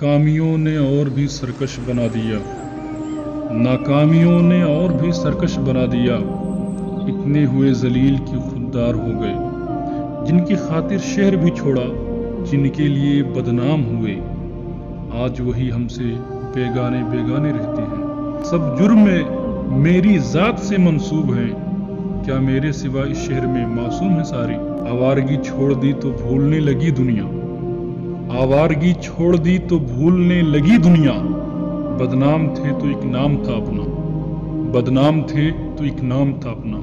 नाकामियों ने और भी सरकश बना दिया, नाकामियों ने और भी सरकश बना दिया। इतने हुए जलील कि खुददार हो गए, जिनकी खातिर शहर भी छोड़ा, जिनके लिए बदनाम हुए। आज वही हमसे बेगाने बेगाने रहते हैं। सब जुर्म मेरी जात से मंसूब हैं, क्या मेरे सिवा इस शहर में मासूम है सारी। आवारगी छोड़ दी तो भूलने लगी दुनिया, आवारगी छोड़ दी तो भूलने लगी दुनिया। बदनाम थे तो एक नाम था अपना, बदनाम थे तो एक नाम था अपना।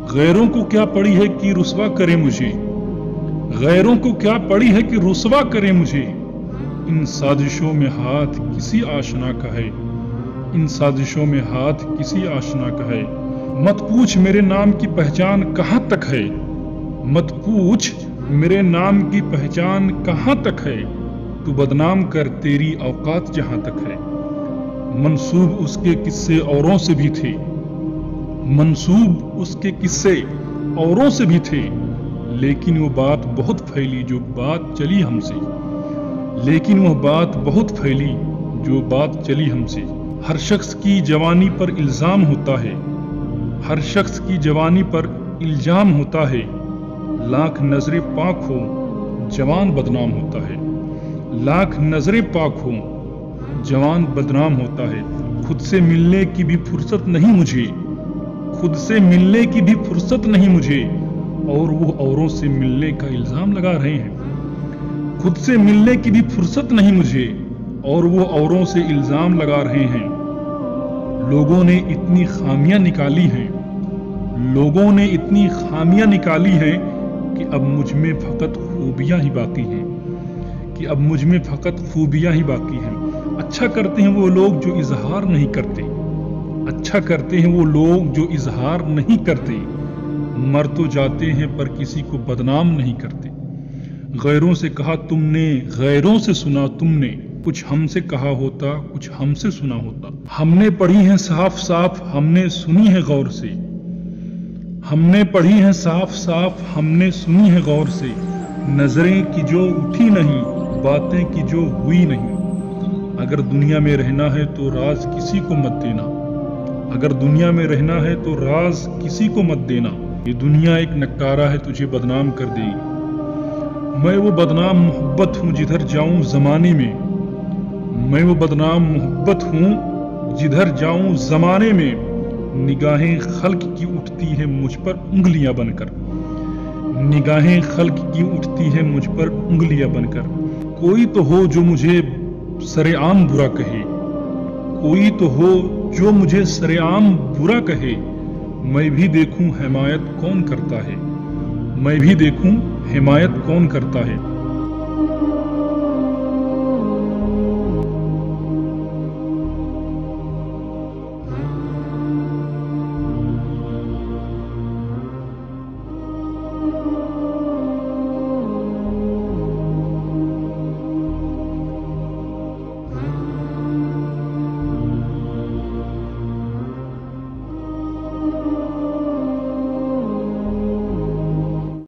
गैरों को क्या पड़ी है कि रुसवा करे मुझे, गैरों को क्या पड़ी है कि रुसवा करे मुझे। इन साजिशों में हाथ किसी आशना का है, इन साजिशों में हाथ किसी आशना का है। मत पूछ मेरे नाम की पहचान कहाँ तक है, मत पूछ मेरे नाम की पहचान कहाँ तक है। तू बदनाम कर तेरी औकात जहाँ तक है। मंसूब उसके किस्से औरों से भी थे, मंसूब उसके किस्से औरों से भी थे। लेकिन वो बात बहुत फैली जो बात चली हमसे, लेकिन वो बात बहुत फैली जो बात चली हमसे। हर शख्स की जवानी पर इल्जाम होता है, हर शख्स की जवानी पर इल्जाम होता है। लाख नजरें पाक हो जवान बदनाम होता है, लाख नजरें पाक हो जवान बदनाम होता है। खुद से मिलने की भी फुर्सत नहीं मुझे, खुद से मिलने की भी फुर्सत नहीं मुझे, और वो औरों से मिलने का इल्जाम लगा रहे हैं। खुद से मिलने की भी फुर्सत नहीं मुझे, और वो औरों से इल्जाम लगा रहे हैं। लोगों ने इतनी खामियां निकाली हैं, लोगों ने इतनी खामियां निकाली हैं कि अब मुझ में फकत खूबियां ही बाकी हैं, कि अब मुझ में फकत खूबियां ही बाकी हैं। अच्छा करते हैं वो लोग जो इजहार नहीं करते, अच्छा करते हैं वो लोग जो इजहार नहीं करते। मर तो जाते हैं पर किसी को बदनाम नहीं करते। गैरों से कहा तुमने, गैरों से सुना तुमने, कुछ हमसे कहा होता, कुछ हमसे सुना होता। हमने पढ़ी है साफ साफ, हमने सुनी है गौर से, हमने पढ़ी है साफ साफ, हमने सुनी है गौर से। नजरें की जो उठी नहीं, बातें की जो हुई नहीं। अगर दुनिया में रहना है तो राज किसी को मत देना, अगर दुनिया में रहना है तो राज किसी को मत देना। ये दुनिया एक नक्कारा है, तुझे बदनाम कर देगी। मैं वो बदनाम मोहब्बत हूँ जिधर जाऊं जमाने में, मैं वो बदनाम मोहब्बत हूँ जिधर जाऊं जमाने में। निगाहें खल्क की उठती है मुझ पर उंगलियां बनकर, निगाहें खल्क की उठती है मुझ पर उंगलियां बनकर। कोई तो हो जो मुझे सरेआम बुरा कहे, कोई तो हो जो मुझे सरेआम बुरा कहे। मैं भी देखूं हिमायत कौन करता है, मैं भी देखूं हिमायत कौन करता है।